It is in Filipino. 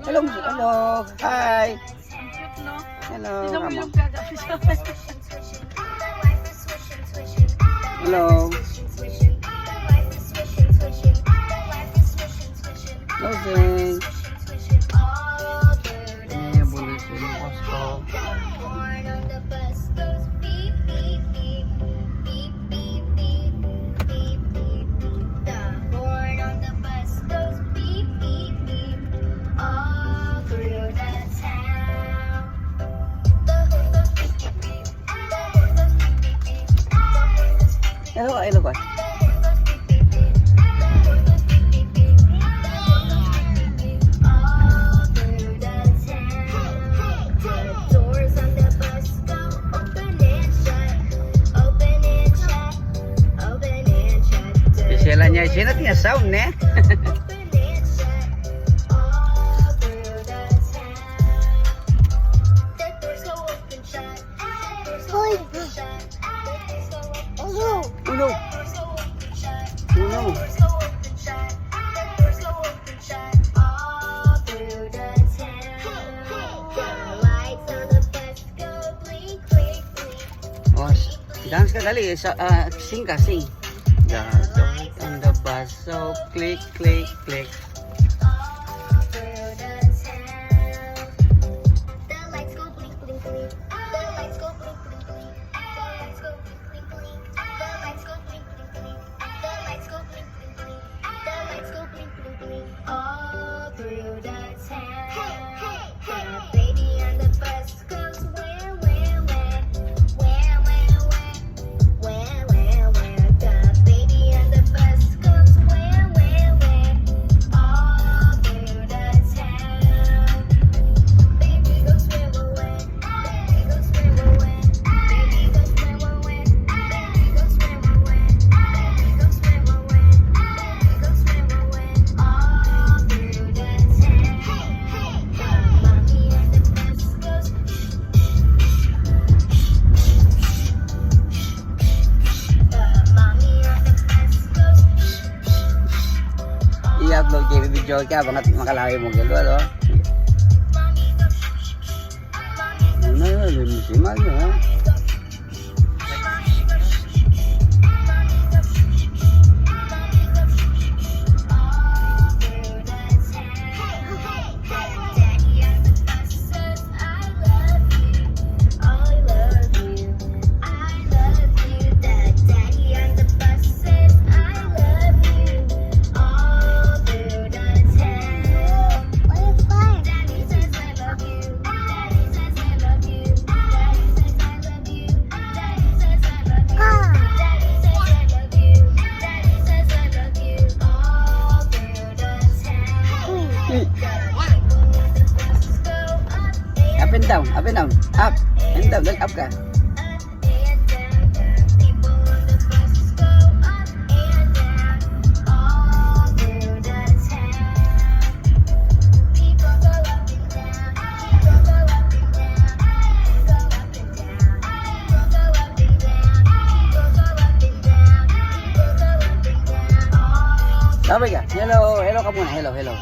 Hello, hello. Hi. Hello. Hello. Hello, Zane. Ini yang boleh sini COSCO. Hello, hello, guys. Isyalannya sini punya sound nih. Uno. Oh, dance ka dali, sing ka, sing. The doors on the bus, so click, click, click. I-upload kayo video ka bangat makalayo mo galo ano. Ano yun, musimal yun ha. Up and down, up and down, up and down, like up ka. Sabi ka, hello, hello ka muna, hello, hello.